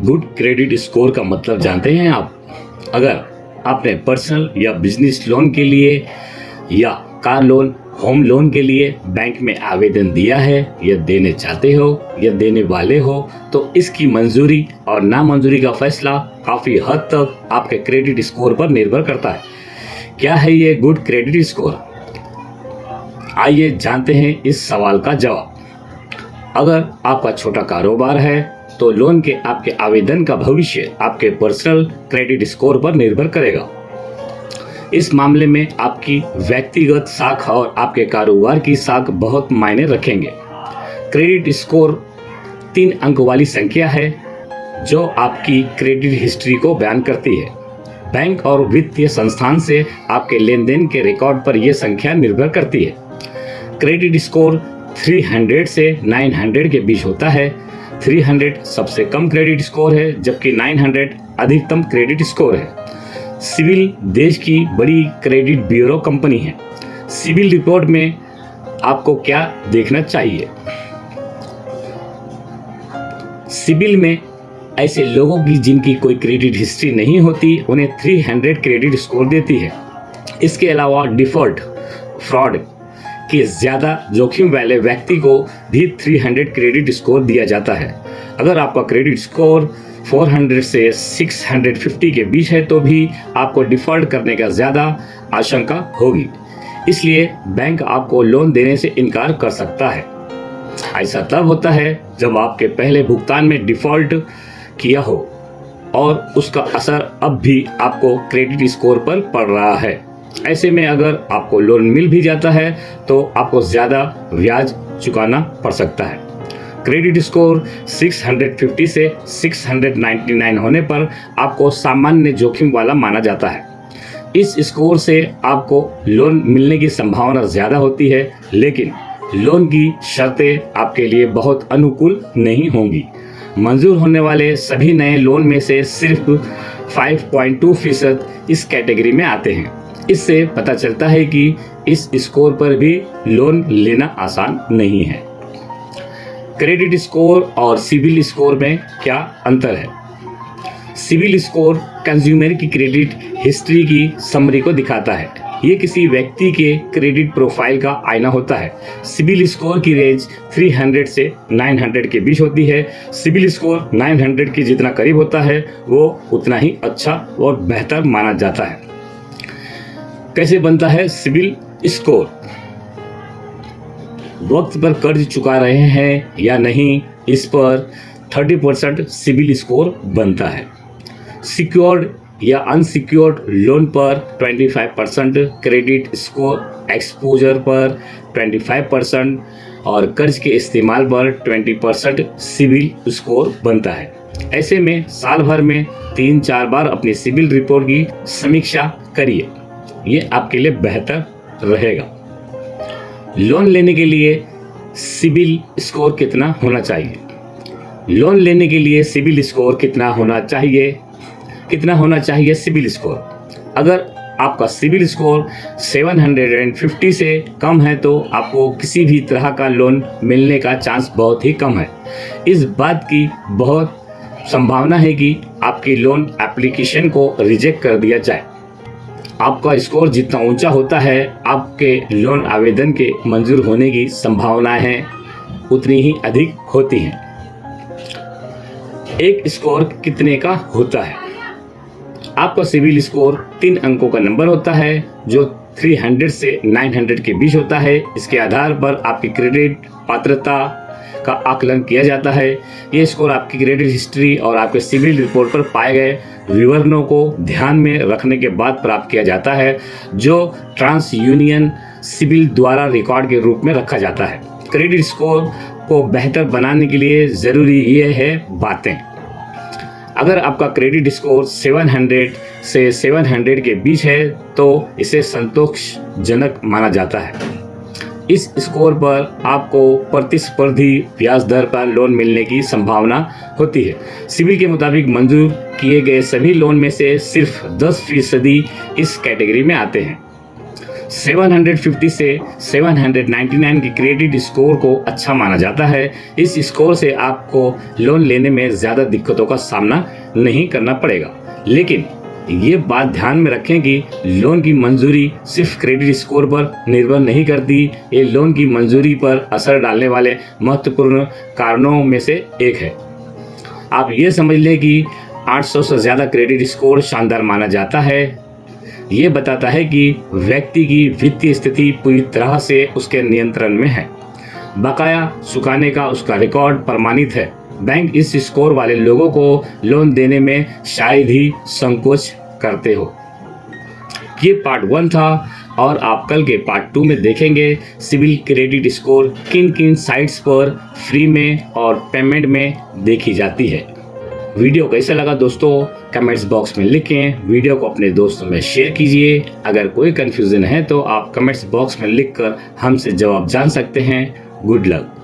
Good credit score का मतलब जानते हैं आप? अगर आपने पर्सनल या बिजनेस लोन के लिए या कार लोन, होम लोन के लिए बैंक में आवेदन दिया है या देने चाहते हो या देने वाले हो, तो इसकी मंजूरी और नामंजूरी का फैसला काफ़ी हद तक आपके क्रेडिट स्कोर पर निर्भर करता है। क्या है ये गुड क्रेडिट स्कोर? आइए जानते हैं इस सवाल का जवाब। अगर आपका छोटा कारोबार है तो लोन के आपके आवेदन का भविष्य आपके पर्सनल क्रेडिट स्कोर पर निर्भर करेगा। इस मामले में आपकी व्यक्तिगत साख और आपके कारोबार की साख बहुत मायने रखेंगे। क्रेडिट स्कोर 3 अंक वाली संख्या है जो आपकी क्रेडिट हिस्ट्री को बयान करती है। बैंक और वित्तीय संस्थान से आपके लेन देन के रिकॉर्ड पर यह संख्या निर्भर करती है। क्रेडिट स्कोर 300 से 900 के बीच होता है। 300 सबसे कम क्रेडिट स्कोर है जबकि 900 अधिकतम क्रेडिट स्कोर है। सिविल देश की बड़ी क्रेडिट ब्यूरो कंपनी है। सिविल रिपोर्ट में आपको क्या देखना चाहिए? सिविल में ऐसे लोगों की जिनकी कोई क्रेडिट हिस्ट्री नहीं होती उन्हें 300 क्रेडिट स्कोर देती है। इसके अलावा डिफॉल्ट, फ्रॉड के ज़्यादा जोखिम वाले व्यक्ति को भी 300 क्रेडिट स्कोर दिया जाता है। अगर आपका क्रेडिट स्कोर 400 से 650 के बीच है तो भी आपको डिफॉल्ट करने का ज़्यादा आशंका होगी, इसलिए बैंक आपको लोन देने से इनकार कर सकता है। ऐसा तब होता है जब आपके पहले भुगतान में डिफॉल्ट किया हो और उसका असर अब भी आपको क्रेडिट स्कोर पर पड़ रहा है। ऐसे में अगर आपको लोन मिल भी जाता है तो आपको ज़्यादा ब्याज चुकाना पड़ सकता है। क्रेडिट स्कोर 650 से 699 होने पर आपको सामान्य जोखिम वाला माना जाता है। इस स्कोर से आपको लोन मिलने की संभावना ज़्यादा होती है, लेकिन लोन की शर्तें आपके लिए बहुत अनुकूल नहीं होंगी। मंजूर होने वाले सभी नए लोन में से सिर्फ 5.2% इस कैटेगरी में आते हैं। इससे पता चलता है कि इस स्कोर पर भी लोन लेना आसान नहीं है। क्रेडिट स्कोर और सिबिल स्कोर में क्या अंतर है? सिबिल स्कोर कंज्यूमर की क्रेडिट हिस्ट्री की समरी को दिखाता है। ये किसी व्यक्ति के क्रेडिट प्रोफाइल का आईना होता है। सिबिल स्कोर की रेंज 300 से 900 के बीच होती है। सिबिल स्कोर 900 के जितना करीब होता है वो उतना ही अच्छा और बेहतर माना जाता है। कैसे बनता है सिबिल स्कोर? वक्त पर कर्ज चुका रहे हैं या नहीं, इस पर 30% सिबिल स्कोर बनता है। सिक्योर्ड या अनसिक्योर्ड लोन पर 25% क्रेडिट स्कोर, एक्सपोजर पर 25% और कर्ज के इस्तेमाल पर 20% सिबिल स्कोर बनता है। ऐसे में साल भर में 3-4 बार अपनी सिबिल रिपोर्ट की समीक्षा करिए, ये आपके लिए बेहतर रहेगा। लोन लेने के लिए सिबिल स्कोर कितना होना चाहिए? लोन लेने के लिए सिबिल स्कोर कितना होना चाहिए? CIBIL score? अगर आपका सिबिल स्कोर 750 से कम है तो आपको किसी भी तरह का लोन मिलने का चांस बहुत ही कम है। इस बात की बहुत संभावना है कि आपकी लोन एप्लीकेशन को रिजेक्ट कर दिया जाए। आपका स्कोर जितना ऊंचा होता है, आपके लोन आवेदन के मंजूर होने की संभावनाएं उतनी ही अधिक होती हैं। एक स्कोर कितने का होता है? आपका सिबिल स्कोर 3 अंकों का नंबर होता है जो 300 से 900 के बीच होता है। इसके आधार पर आपकी क्रेडिट पात्रता का आकलन किया जाता है। ये स्कोर आपकी क्रेडिट हिस्ट्री और आपके सिबिल रिपोर्ट पर पाए गए विवरणों को ध्यान में रखने के बाद प्राप्त किया जाता है, जो ट्रांस यूनियन सिबिल द्वारा रिकॉर्ड के रूप में रखा जाता है। क्रेडिट स्कोर को बेहतर बनाने के लिए ज़रूरी ये है बातें। अगर आपका क्रेडिट स्कोर 700 से 700 के बीच है तो इसे संतोषजनक माना जाता है। इस स्कोर पर आपको प्रतिस्पर्धी ब्याज दर पर लोन मिलने की संभावना होती है। सिबिल के मुताबिक मंजूर किए गए सभी लोन में से सिर्फ 10% इस कैटेगरी में आते हैं। 750 से 799 के क्रेडिट स्कोर को अच्छा माना जाता है। इस स्कोर से आपको लोन लेने में ज़्यादा दिक्कतों का सामना नहीं करना पड़ेगा। लेकिन ये बात ध्यान में रखें कि लोन की मंजूरी सिर्फ क्रेडिट स्कोर पर निर्भर नहीं करती। ये लोन की मंजूरी पर असर डालने वाले महत्वपूर्ण कारणों में से एक है। आप ये समझ लें कि 800 से ज़्यादा क्रेडिट स्कोर शानदार माना जाता है। ये बताता है कि व्यक्ति की वित्तीय स्थिति पूरी तरह से उसके नियंत्रण में है। बकाया चुकाने का उसका रिकॉर्ड प्रमाणित है। बैंक इस स्कोर वाले लोगों को लोन देने में शायद ही संकोच करते हो। ये पार्ट 1 था और आप कल के पार्ट 2 में देखेंगे सिविल क्रेडिट स्कोर किन किन साइट्स पर फ्री में और पेमेंट में देखी जाती है। वीडियो कैसा लगा दोस्तों, कमेंट्स बॉक्स में लिखें। वीडियो को अपने दोस्तों में शेयर कीजिए। अगर कोई कंफ्यूजन है तो आप कमेंट्स बॉक्स में लिखकर हमसे जवाब जान सकते हैं। Good luck.